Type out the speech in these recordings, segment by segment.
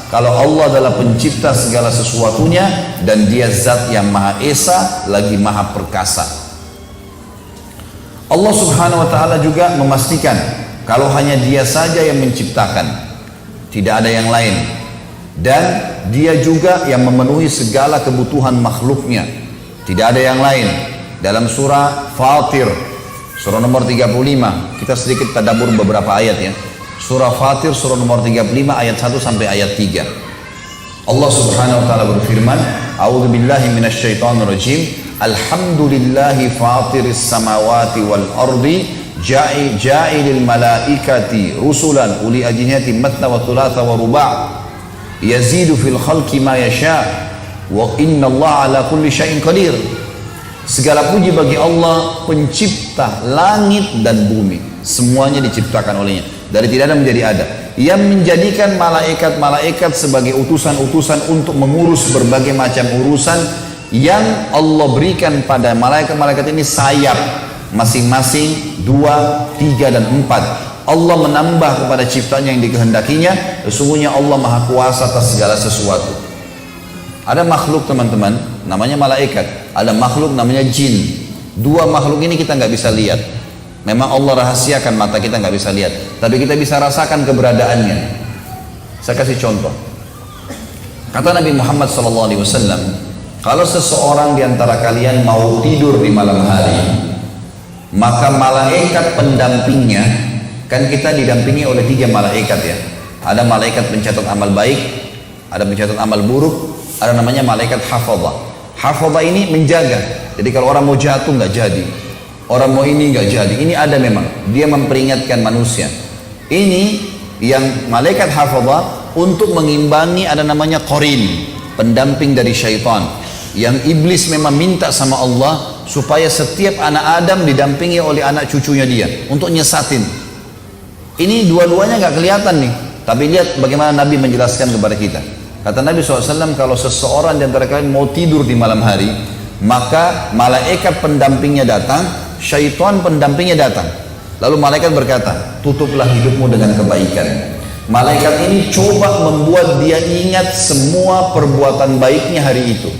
kalau Allah adalah pencipta segala sesuatunya dan dia zat yang maha esa lagi maha perkasa. Allah subhanahu wa ta'ala juga memastikan kalau hanya dia saja yang menciptakan, tidak ada yang lain, dan dia juga yang memenuhi segala kebutuhan makhluknya, tidak ada yang lain. Dalam surah Fatir, surah nomor 35, kita sedikit tadabbur beberapa ayat ya. Surah Fatir surah nomor 35 ayat 1 sampai ayat 3. Allah subhanahu wa ta'ala berfirman, A'udzu billahi minasyaitonir rajim. Alhamdulillahi fatiris samawati wal ardi ja'ilil malaikati rusulan uli ajnihati matna wa thulatha wa ruba' yazidu fil khalqi ma yasha wa innallaha ala kulli syai'in qadir. Segala puji bagi Allah pencipta langit dan bumi, semuanya diciptakan olehnya dari tidak ada menjadi ada, yang menjadikan malaikat-malaikat sebagai utusan-utusan untuk mengurus berbagai macam urusan yang Allah berikan pada malaikat-malaikat ini sayap masing-masing 2, 3 dan 4. Allah menambah kepada ciptanya yang dikehendakinya. Sesungguhnya Allah maha kuasa atas segala sesuatu. Ada makhluk teman-teman namanya malaikat, ada makhluk namanya jin. Dua makhluk ini kita nggak bisa lihat. Memang Allah rahasiakan, mata kita nggak bisa lihat, tapi kita bisa rasakan keberadaannya. Saya kasih contoh. Kata Nabi Muhammad SAW, kalau seseorang di antara kalian mau tidur di malam hari, maka malaikat pendampingnya, kan kita didampingi oleh 3 malaikat ya. Ada malaikat pencatat amal baik, ada pencatat amal buruk, ada namanya malaikat hafadhah. Hafadhah ini menjaga. Jadi kalau orang mau jatuh nggak jadi, orang mau ini nggak jadi. Ini ada memang. Dia memperingatkan manusia. Ini yang malaikat hafadhah untuk mengimbangi, ada namanya qarin, pendamping dari syaitan. Yang iblis memang minta sama Allah supaya setiap anak Adam didampingi oleh anak cucunya dia untuk nyesatin. Ini dua-duanya nggak kelihatan nih, tapi lihat bagaimana Nabi menjelaskan kepada kita. Kata Nabi SAW, kalau seseorang di antara kalian mau tidur di malam hari, maka malaikat pendampingnya datang, syaitan pendampingnya datang. Lalu malaikat berkata, tutuplah hidupmu dengan kebaikan. Malaikat ini coba membuat dia ingat semua perbuatan baiknya hari itu.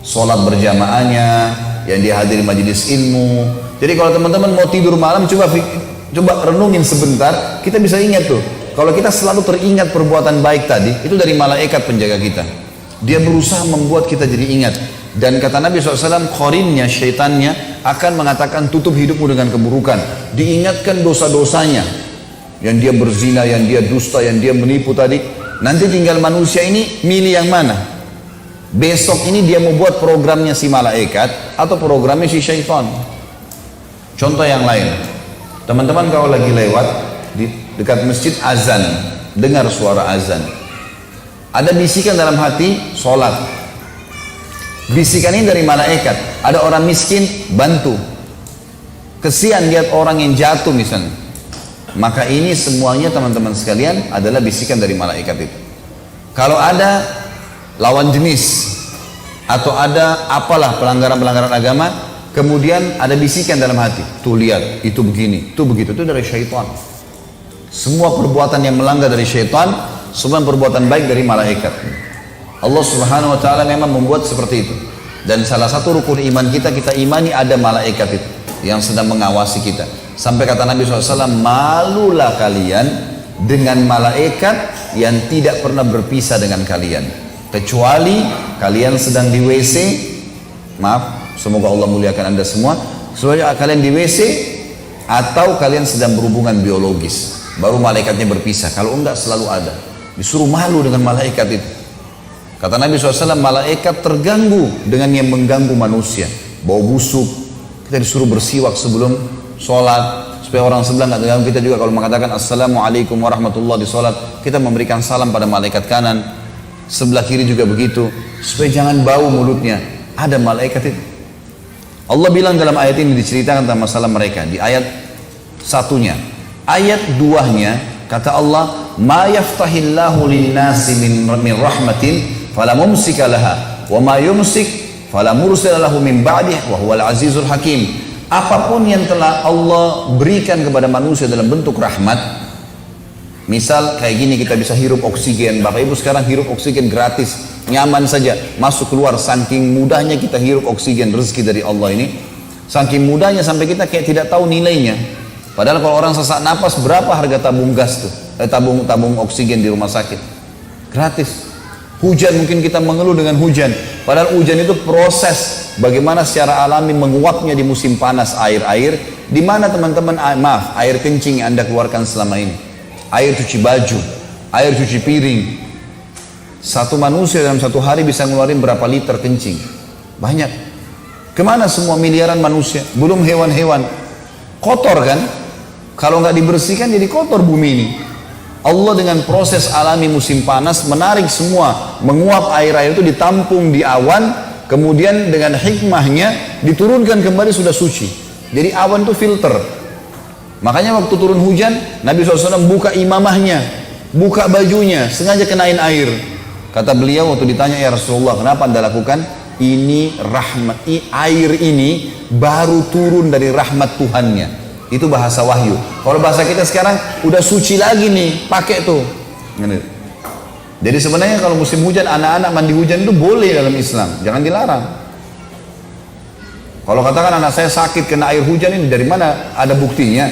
Sholat berjamaahnya, yang dia hadiri majelis ilmu. Jadi kalau teman-teman mau tidur malam, coba renungin sebentar, kita bisa ingat tuh. Kalau kita selalu teringat perbuatan baik tadi, itu dari malaikat penjaga kita. Dia berusaha membuat kita jadi ingat. Dan kata Nabi SAW, qarinnya, syaitannya akan mengatakan tutup hidupmu dengan keburukan. Diingatkan dosa-dosanya. Yang dia berzina, yang dia dusta, yang dia menipu tadi. Nanti tinggal manusia ini milih yang mana. Besok ini dia mau buat programnya si malaikat atau programnya si syaitan. Contoh yang lain. Teman-teman kalau lagi lewat di dekat masjid azan, dengar suara azan, ada bisikan dalam hati, sholat. Bisikan ini dari malaikat. Ada orang miskin, bantu. Kesian lihat orang yang jatuh misalnya. Maka ini semuanya teman-teman sekalian adalah bisikan dari malaikat itu. Kalau ada lawan jenis atau ada apalah pelanggaran-pelanggaran agama, kemudian ada bisikan dalam hati, tuh lihat, itu begini, itu begitu, itu dari syaitan. Semua perbuatan yang melanggar dari syaitan, semua perbuatan baik dari malaikat. Allah subhanahu wa ta'ala memang membuat seperti itu. Dan salah satu rukun iman kita imani ada malaikat itu yang sedang mengawasi kita. Sampai kata Nabi SAW, malulah kalian dengan malaikat yang tidak pernah berpisah dengan kalian, kecuali kalian sedang di WC. Maaf, semoga Allah muliakan anda semua. Supaya kalian di WC atau kalian sedang berhubungan biologis, baru malaikatnya berpisah. Kalau enggak selalu ada. Disuruh malu dengan malaikat itu. Kata Nabi SAW, malaikat terganggu dengan yang mengganggu manusia. Bau busuk, kita disuruh bersiwak sebelum sholat, supaya orang sebelah nggak terganggu. Kita juga kalau mengatakan Assalamualaikum warahmatullahi di sholat, kita memberikan salam pada malaikat kanan, sebelah kiri juga begitu, supaya jangan bau mulutnya. Ada malaikat itu. Allah bilang dalam ayat ini diceritakan tentang masalah mereka. Di ayat satunya, ayat duanya kata Allah, ma yaftahillahu linnasi min rahmatin fala mumsika laha wa ma yumsik fala mursila lahu min ba'dih wa huwal azizul hakim. Apapun yang telah Allah berikan kepada manusia dalam bentuk rahmat, Misal kayak gini kita bisa hirup oksigen. Bapak Ibu sekarang hirup oksigen gratis, nyaman saja, masuk keluar. Saking mudahnya kita hirup oksigen, rezeki dari Allah ini. Saking mudahnya sampai kita kayak tidak tahu nilainya. Padahal kalau orang sesak napas, berapa harga tabung gas tuh? Tabung oksigen di rumah sakit. Gratis. Hujan mungkin kita mengeluh dengan hujan. Padahal hujan itu proses bagaimana secara alami menguapnya di musim panas air. Di mana teman-teman, air kencing yang Anda keluarkan selama ini. Air cuci baju, air cuci piring. Satu manusia dalam satu hari bisa ngeluarin berapa liter kencing? Banyak. Kemana semua miliaran manusia? Belum hewan-hewan. Kotor kan? Kalau nggak dibersihkan jadi kotor bumi ini. Allah dengan proses alami musim panas menarik semua, menguap air-air itu ditampung di awan, kemudian dengan hikmahnya diturunkan kembali sudah suci. Jadi awan itu filter. Makanya waktu turun hujan, Nabi SAW buka imamahnya, buka bajunya, sengaja kenain air. Kata beliau waktu ditanya, ya Rasulullah, kenapa Anda lakukan? Ini rahmat, air ini baru turun dari rahmat Tuhannya. Itu bahasa wahyu. Kalau bahasa kita sekarang, udah suci lagi nih, pakai tuh. Jadi sebenarnya kalau musim hujan, anak-anak mandi hujan itu boleh dalam Islam, jangan dilarang. Kalau katakan anak saya sakit kena air hujan ini, dari mana ada buktinya?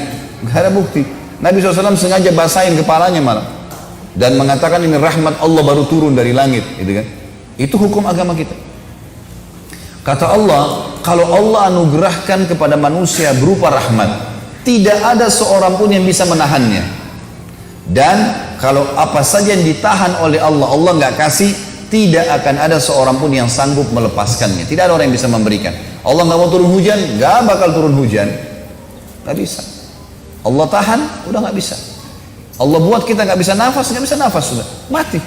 Gak ada bukti. Nabi SAW sengaja basahin kepalanya malah dan mengatakan ini rahmat Allah baru turun dari langit, gitu kan? Itu hukum agama kita. Kata Allah, kalau Allah anugerahkan kepada manusia berupa rahmat, tidak ada seorang pun yang bisa menahannya. Dan kalau apa saja yang ditahan oleh Allah, Allah nggak kasih, tidak akan ada seorang pun yang sanggup melepaskannya. Tidak ada orang yang bisa memberikan. Allah nggak mau turun hujan, nggak bakal turun hujan, nggak bisa. Allah tahan, udah nggak bisa. Allah buat kita nggak bisa nafas sudah mati.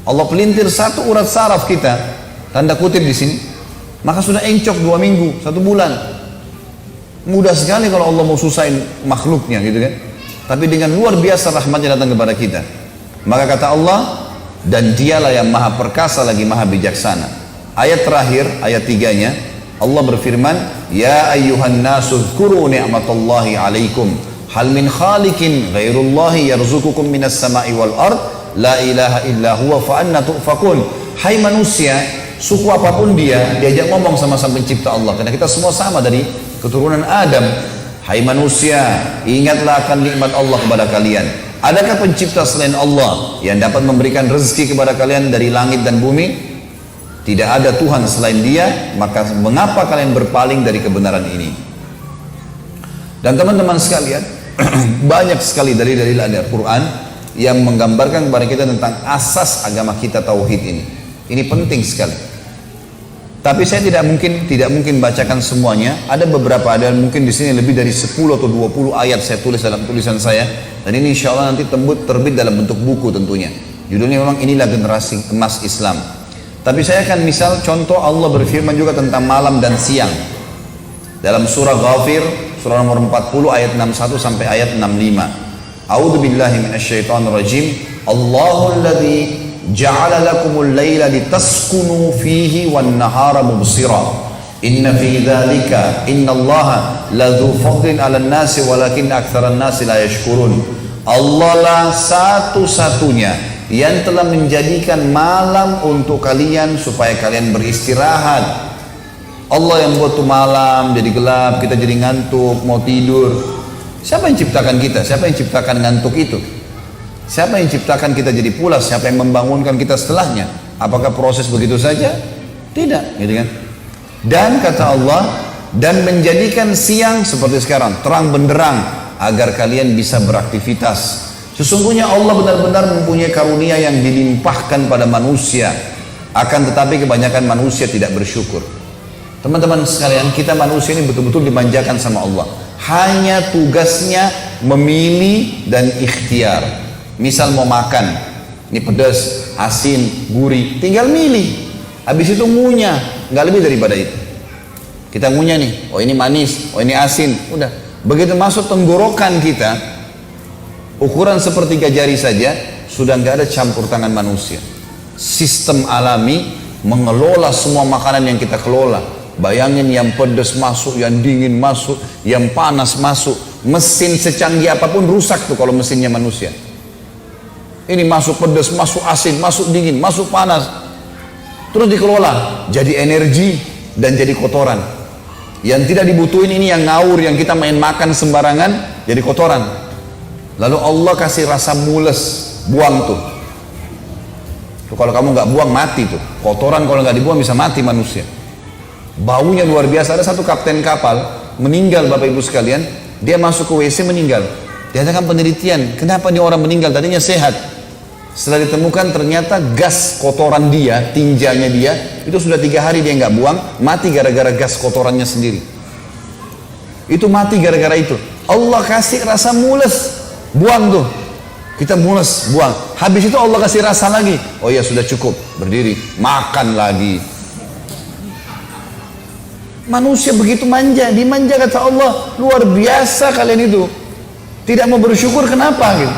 Allah pelintir satu urat saraf kita, tanda kutip di sini, maka sudah encok 2 minggu, 1 bulan. Mudah sekali kalau Allah mau susahin makhluknya, gitu kan? Tapi dengan luar biasa rahmatnya datang kepada kita. Maka kata Allah, dan dialah yang maha perkasa lagi maha bijaksana. Ayat terakhir, ayat 3-nya, Allah berfirman, ya ayyuhan nasu dzkuru ni'matallahi alaikum hal min khaliqin ghairullahi yarzuqukum minas sama'i wal ard la ilaha illa huwa fa anna tu'fakun. Hai manusia, suku apapun dia, diajak ngomong sama sang pencipta Allah, karena kita semua sama dari keturunan Adam. Hai manusia, ingatlah akan nikmat Allah kepada kalian. Adakah pencipta selain Allah yang dapat memberikan rezeki kepada kalian dari langit dan bumi? Tidak ada Tuhan selain Dia, maka mengapa kalian berpaling dari kebenaran ini? Dan teman-teman sekalian, banyak sekali dalil-dalil Al-Quran yang menggambarkan kepada kita tentang asas agama kita, tauhid ini. Ini penting sekali. Tapi saya tidak mungkin bacakan semuanya. Ada beberapa, ada mungkin di sini lebih dari 10 atau 20 ayat saya tulis dalam tulisan saya. Dan ini insya Allah nanti terbit dalam bentuk buku tentunya. Judulnya memang inilah generasi emas Islam. Tapi saya akan misal contoh Allah berfirman juga tentang malam dan siang. Dalam surah Ghafir, surah nomor 40 ayat 61 sampai ayat 65. A'udzu billahi minasyaitonir rajim. Allahul ladzi ja'ala lakumul laila litaskunu fihi wan nahara mubsira. Inna fi dzalika innallaha ladzu fadlin 'alan nasi walakin aktsaran nasi la yashkurun. Allah lah satu-satunya yang telah menjadikan malam untuk kalian supaya kalian beristirahat. Allah yang buat tuh malam jadi gelap, kita jadi ngantuk, mau tidur. Siapa yang ciptakan kita? Siapa yang ciptakan ngantuk itu? Siapa yang ciptakan kita jadi pulas? Siapa yang membangunkan kita setelahnya? Apakah proses begitu saja? Tidak, gitu kan? Dan kata Allah, dan menjadikan siang seperti sekarang, terang benderang, agar kalian bisa beraktivitas. Sesungguhnya Allah benar-benar mempunyai karunia yang dilimpahkan pada manusia. Akan tetapi kebanyakan manusia tidak bersyukur. Teman-teman sekalian, kita manusia ini betul-betul dimanjakan sama Allah. Hanya tugasnya memilih dan ikhtiar. Misal mau makan, ini pedas, asin, gurih, tinggal milih. Habis itu ngunyah, nggak lebih daripada itu. Kita ngunyah nih, oh ini manis, oh ini asin, udah. Begitu masuk tenggorokan kita, ukuran sepertiga jari saja, sudah nggak ada campur tangan manusia. Sistem alami mengelola semua makanan yang kita kelola. Bayangin yang pedas masuk, yang dingin masuk, yang panas masuk. Mesin secanggih apapun rusak tuh kalau mesinnya manusia. Ini masuk pedas, masuk asin, masuk dingin, masuk panas. Terus dikelola jadi energi dan jadi kotoran. Yang tidak dibutuhin ini yang ngawur, yang kita main makan sembarangan jadi kotoran. Lalu Allah kasih rasa mules, buang tuh. Tuh kalau kamu nggak buang mati tuh. Kotoran kalau nggak dibuang bisa mati manusia. Baunya luar biasa. Ada satu kapten kapal meninggal, Bapak Ibu sekalian. Dia masuk ke WC meninggal. Diadakan penelitian, kenapa nih orang meninggal? Tadinya sehat. Setelah ditemukan ternyata gas kotoran dia, tinjanya dia, itu sudah 3 hari dia nggak buang, mati gara-gara gas kotorannya sendiri. Itu mati gara-gara itu. Allah kasih rasa mules, buang tuh. Kita mules, buang. Habis itu Allah kasih rasa lagi. Oh ya sudah cukup, berdiri, makan lagi. Manusia begitu manja, dimanja kata Allah, luar biasa kalian itu. Tidak mau bersyukur, kenapa gitu?